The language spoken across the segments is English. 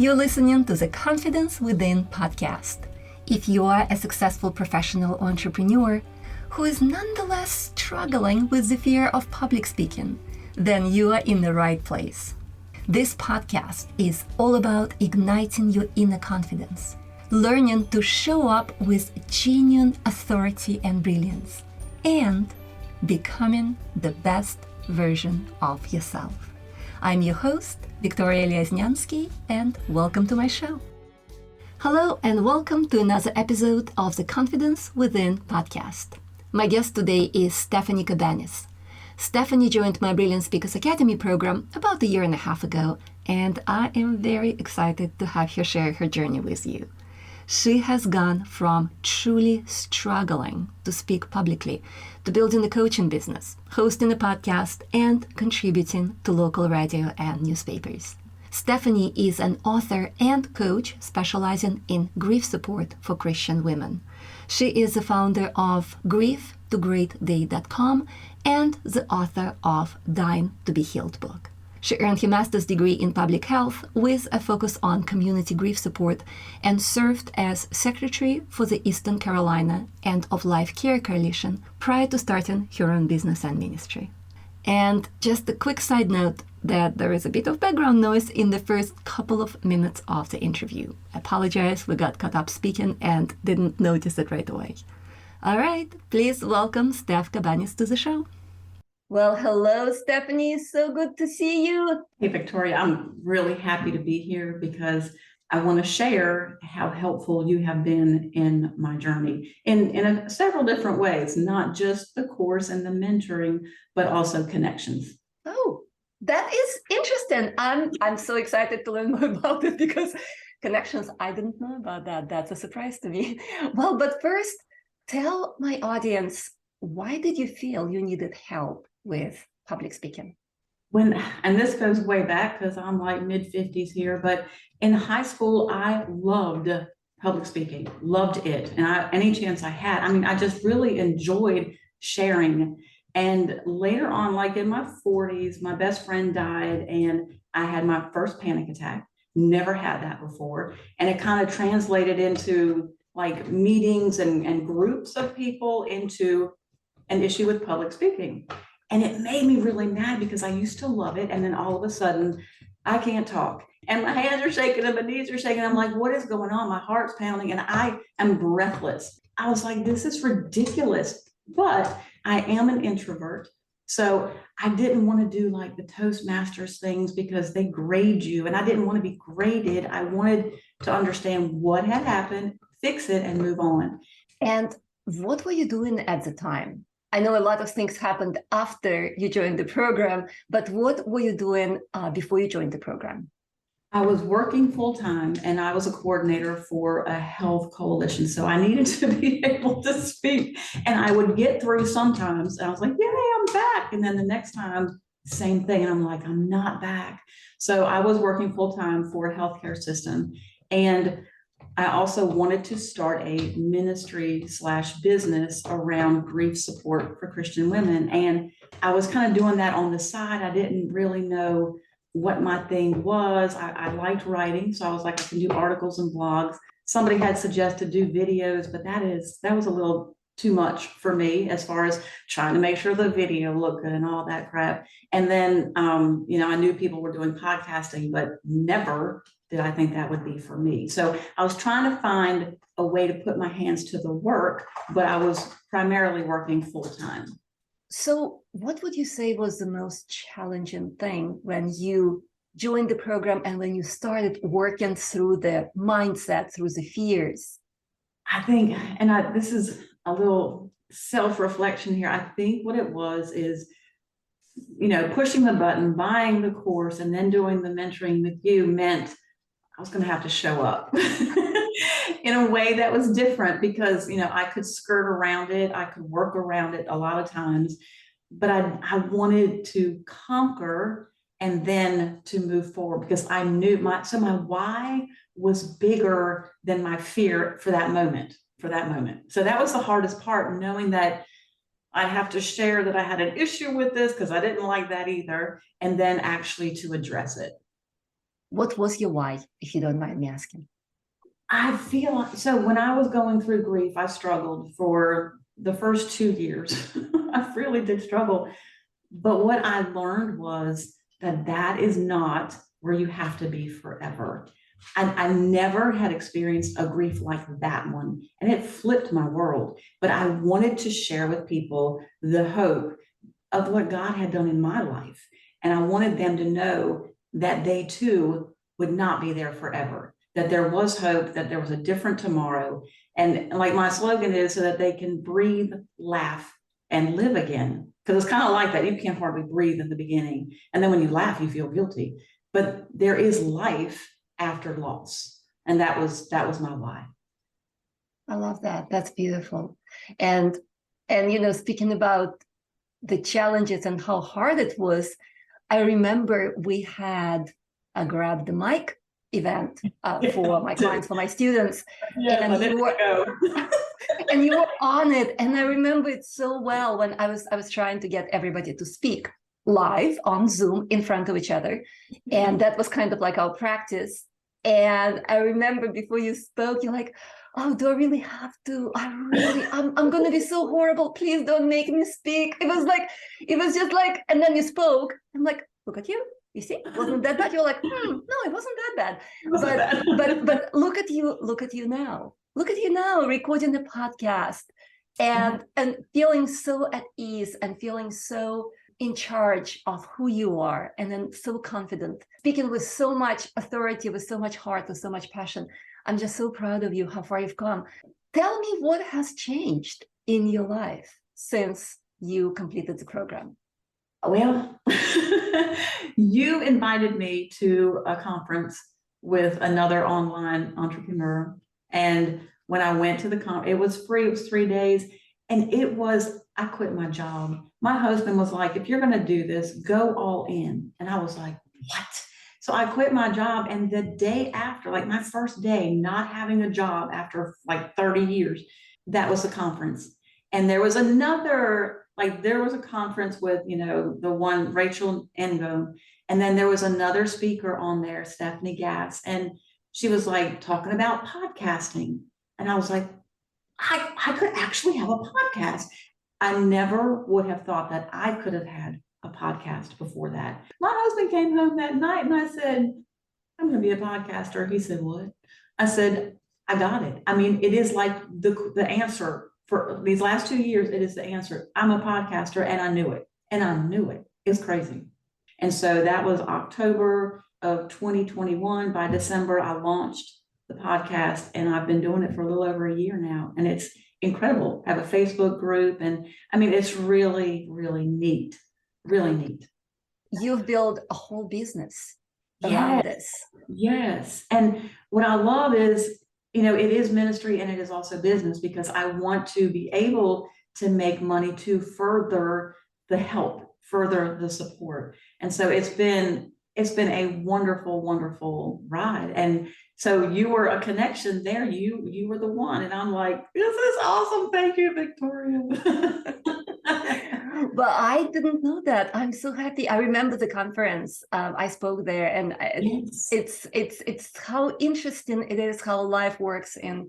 You're listening to the Confidence Within podcast. If you are a successful professional entrepreneur who is nonetheless struggling with the fear of public speaking, then you are in the right place. This podcast is all about igniting your inner confidence, learning to show up with genuine authority and brilliance, and becoming the best version of yourself. I'm your host, Victoria Lesnyansky, and welcome to my show. Hello, and welcome to another episode of the Confidence Within podcast. My guest today is Stefanie Cabaniss. Stefanie joined my Brilliant Speakers Academy program about a year and a half ago, and I am very excited to have her share her journey with you. She has gone from truly struggling to speak publicly to building a coaching business, hosting a podcast, and contributing to local radio and newspapers. Stefanie is an author and coach specializing in grief support for Christian women. She is the founder of grieftogreatday.com and the author of Dying to be Healed book. She earned her master's degree in public health with a focus on community grief support and served as secretary for the Eastern Carolina End of Life Care Coalition prior to starting her own business and ministry. And just a quick side note that there is a bit of background noise in the first couple of minutes of the interview. I apologize, we got caught up speaking and didn't notice it right away. All right, please welcome Steph Cabaniss to the show. Well, hello, Stefanie. So good to see you. Hey, Victoria, I'm really happy to be here because I want to share how helpful you have been in my journey in several different ways, not just the course and the mentoring, but also connections. Oh, that is interesting. I'm so excited to learn more about it because connections, I didn't know about that. That's a surprise to me. Well, but first, tell my audience, why did you feel you needed help with public speaking? And this goes way back because I'm like mid-50s here, but in high school, I loved public speaking, loved it. And any chance I had, I just really enjoyed sharing. And later on, like in my 40s, my best friend died and I had my first panic attack. Never had that before. And it kind of translated into like meetings and groups of people into an issue with public speaking. And it made me really mad because I used to love it. And then all of a sudden, I can't talk. And my hands are shaking and my knees are shaking. I'm like, what is going on? My heart's pounding and I am breathless. I was like, this is ridiculous. But I am an introvert. So I didn't want to do like the Toastmasters things because they grade you. And I didn't want to be graded. I wanted to understand what had happened, fix it, and move on. And what were you doing at the time? I know a lot of things happened after you joined the program, but what were you doing before you joined the program? I was working full-time and I was a coordinator for a health coalition. So I needed to be able to speak and I would get through sometimes. And I was like, yay, I'm back. And then the next time, same thing. And I'm like, I'm not back. So I was working full-time for a healthcare system. And I also wanted to start a ministry/business around grief support for Christian women. And I was kind of doing that on the side. I didn't really know what my thing was. I liked writing. So I was like, I can do articles and blogs. Somebody had suggested do videos, but that was a little too much for me as far as trying to make sure the video looked good and all that crap. And then, I knew people were doing podcasting, but never did I think that would be for me. So I was trying to find a way to put my hands to the work, but I was primarily working full time. So what would you say was the most challenging thing when you joined the program and when you started working through the mindset, through the fears? I think, this is a little self-reflection here. I think what it was is, pushing the button, buying the course, and then doing the mentoring with you meant I was going to have to show up in a way that was different because, I could skirt around it. I could work around it a lot of times, but I wanted to conquer and then to move forward because I knew my why was bigger than my fear for that moment. So that was the hardest part, knowing that I have to share that I had an issue with this because I didn't like that either, and then actually to address it. What was your why, if you don't mind me asking? I feel so when I was going through grief, I struggled for the first 2 years. I really did struggle. But what I learned was that that is not where you have to be forever. I never had experienced a grief like that one, and it flipped my world. But I wanted to share with people the hope of what God had done in my life. And I wanted them to know that they too would not be there forever, that there was hope, that there was a different tomorrow. And like my slogan is so that they can breathe, laugh, and live again. Because it's kind of like that. You can't hardly breathe in the beginning. And then when you laugh, you feel guilty. But there is life after loss. And that was my why. I love that. That's beautiful. And speaking about the challenges and how hard it was, I remember we had a Grab the Mic event for my clients, for my students. Yeah, and you were on it. And I remember it so well when I was trying to get everybody to speak live on Zoom in front of each other. And that was kind of like our practice. And I remember before you spoke, you're like, oh, do I really have to? I'm going to be so horrible. Please don't make me speak. It was just like, and then you spoke. I'm like, look at you. You see, it wasn't that bad. You're like, no, it wasn't that bad. But look at you now. Look at you now recording the podcast and feeling so at ease and feeling so in charge of who you are, and then so confident, speaking with so much authority, with so much heart, with so much passion. I'm just so proud of you, how far you've come. Tell me what has changed in your life since you completed the program. Well, you invited me to a conference with another online entrepreneur. And when I went to the conference, it was free, it was 3 days. And I quit my job. My husband was like, if you're going to do this, go all in. And I was like, what? So I quit my job. And the day after, like my first day, not having a job after like 30 years, that was the conference. And there was a conference with, the one, Rachel Engel. And then there was another speaker on there, Stefanie Cabaniss. And she was like talking about podcasting. And I was like, I could actually have a podcast. I never would have thought that I could have had a podcast before that. My husband came home that night and I said, I'm going to be a podcaster. He said, what? I said, I got it. I mean, it is like the answer for these last 2 years. It is the answer. I'm a podcaster and I knew it. It's crazy. And so that was October of 2021. By December, I launched the podcast, and I've been doing it for a little over a year now. And it's incredible. I have a Facebook group, and I mean, it's really, really neat. Really neat. You've built a whole business around this. Yes. And what I love is, it is ministry and it is also business, because I want to be able to make money to further the help, further the support. And so it's been a wonderful, wonderful ride. And so you were a connection there. You were the one. And I'm like, this is awesome. Thank you, Victoria. But I didn't know that. I'm so happy. I remember the conference. I spoke there, and Yes. it's how interesting it is how life works in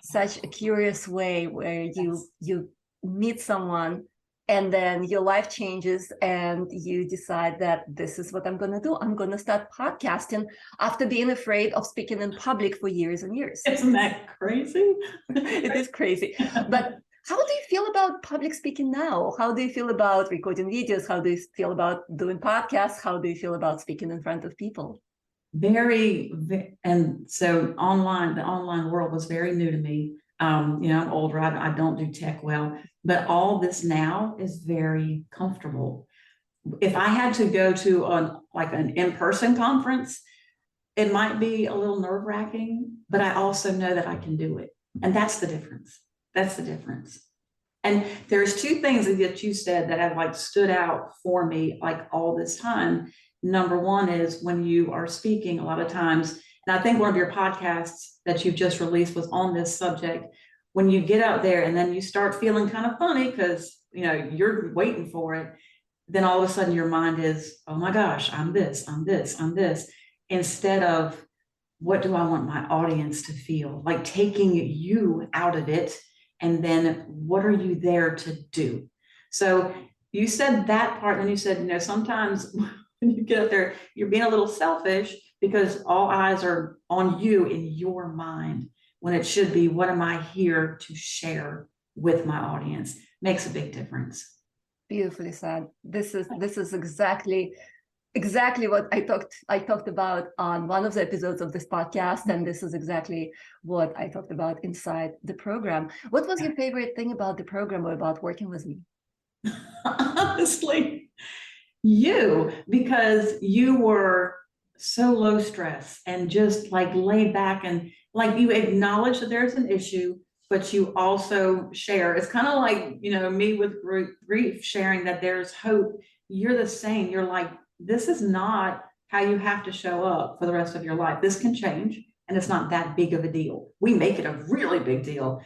such a curious way, where you meet someone and then your life changes and you decide that this is what I'm going to do. I'm going to start podcasting after being afraid of speaking in public for years and years. Isn't that crazy? It is crazy. But how do you feel about public speaking now? How do you feel about recording videos? How do you feel about doing podcasts? How do you feel about speaking in front of people? And so the online world was very new to me. I'm older. I don't do tech well, but all this now is very comfortable. If I had to go to an in-person conference, it might be a little nerve-wracking, but I also know that I can do it. And that's the difference. That's the difference. And there's two things that you said that have stood out for me all this time. Number one is when you are speaking a lot of times, and I think one of your podcasts that you've just released was on this subject, when you get out there and then you start feeling kind of funny because, you're waiting for it, then all of a sudden your mind is, oh my gosh, I'm this. instead of what do I want my audience to feel, like taking you out of it. And then what are you there to do? So you said that part, and you said, sometimes when you get up there, you're being a little selfish because all eyes are on you in your mind, when it should be, what am I here to share with my audience? Makes a big difference. Beautifully said. This is exactly what I talked about on one of the episodes of this podcast, and this is exactly what I talked about inside the program. What was your favorite thing about the program or about working with me? Honestly, you, because you were so low stress and just like laid back, and like you acknowledge that there's an issue, but you also share. It's kind of like, me with grief, sharing that there's hope. You're the same. You're like, this is not how you have to show up for the rest of your life. This can change, and it's not that big of a deal. We make it a really big deal,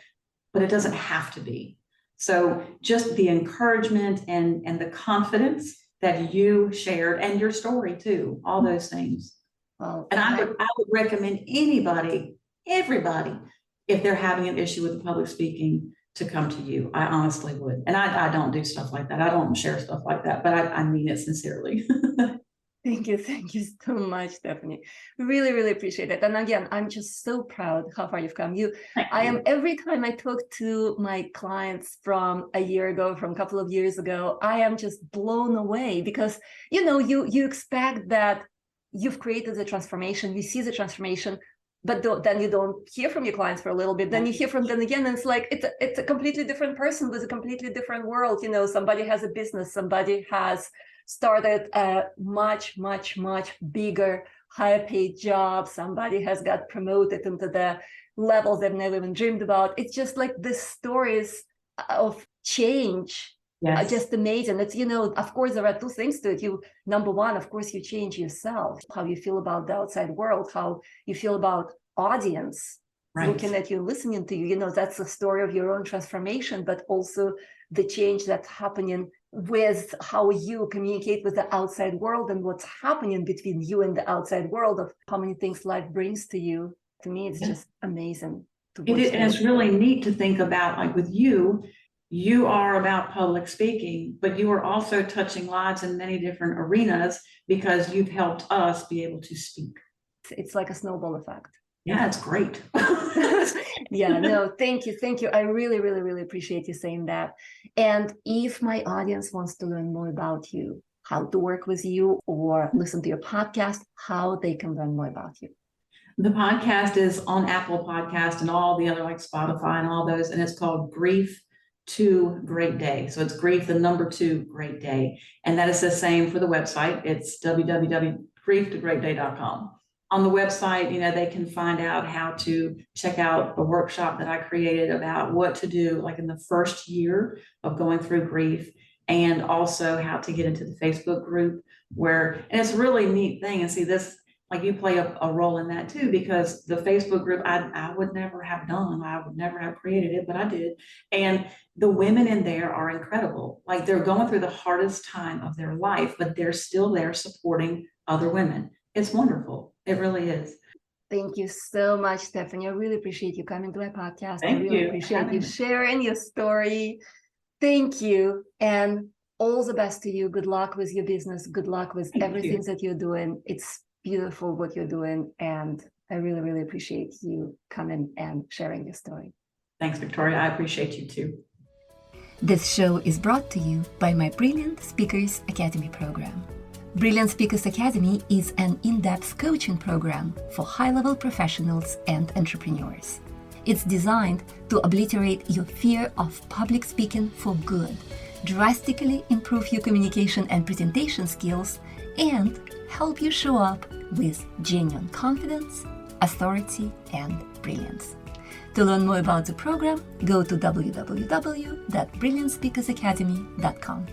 but it doesn't have to be. So just the encouragement and the confidence that you shared, and your story too, all those things. Well, and I would recommend everybody, if they're having an issue with public speaking, to come to you. I honestly would. And I don't do stuff like that. I don't share stuff like that, but I mean it sincerely. Thank you so much, Stephanie. Really, really appreciate it. And again, I'm just so proud how far you've come. Every time I talk to my clients from a year ago, from a couple of years ago, I am just blown away, because you expect that you've created the transformation, you see the transformation, but then you don't hear from your clients for a little bit. Then you hear from them again, and it's like it's a completely different person with a completely different world. Somebody has a business, somebody has started a much, much, much bigger, higher paid job. Somebody has got promoted into the levels they've never even dreamed about. It's just like the stories of change. Yes. Are just amazing. It's, of course, there are two things to it. Number one, of course, you change yourself, how you feel about the outside world, how you feel about audience, right, looking at you, listening to you. That's a story of your own transformation, but also the change that's happening with how you communicate with the outside world, and what's happening between you and the outside world, of how many things life brings to you. To me, it's just amazing. And it's really neat to think about, like with you are about public speaking, but you are also touching lives in many different arenas, because you've helped us be able to speak. It's like a snowball effect. Yeah, it's great. Yeah, no, thank you. I really, really, really appreciate you saying that. And if my audience wants to learn more about you, how to work with you, or listen to your podcast, how they can learn more about you. The podcast is on Apple Podcast and all the other, like Spotify and all those, and it's called Grief to Great Day. So it's grief, the number 2, great day. And that is the same for the website. It's www.grieftogreatday.com. On the website, they can find out how to check out a workshop that I created about what to do, like in the first year of going through grief, and also how to get into the Facebook group, and it's a really neat thing. And see this, like you play a role in that too, because the Facebook group, I would never have done, I would never have created it, but I did. And the women in there are incredible. Like they're going through the hardest time of their life, but they're still there supporting other women. It's wonderful. It really is. Thank you so much, Stephanie. I really appreciate you coming to my podcast. Thank I really you. appreciate you sharing your story. Thank you. And all the best to you. Good luck with your business. Good luck with everything that you're doing. It's beautiful what you're doing. And I really, really appreciate you coming and sharing your story. Thanks, Victoria. I appreciate you too. This show is brought to you by my Brilliant Speakers Academy program. Brilliant Speakers Academy is an in-depth coaching program for high-level professionals and entrepreneurs. It's designed to obliterate your fear of public speaking for good, drastically improve your communication and presentation skills, and help you show up with genuine confidence, authority, and brilliance. To learn more about the program, go to www.brilliantspeakersacademy.com.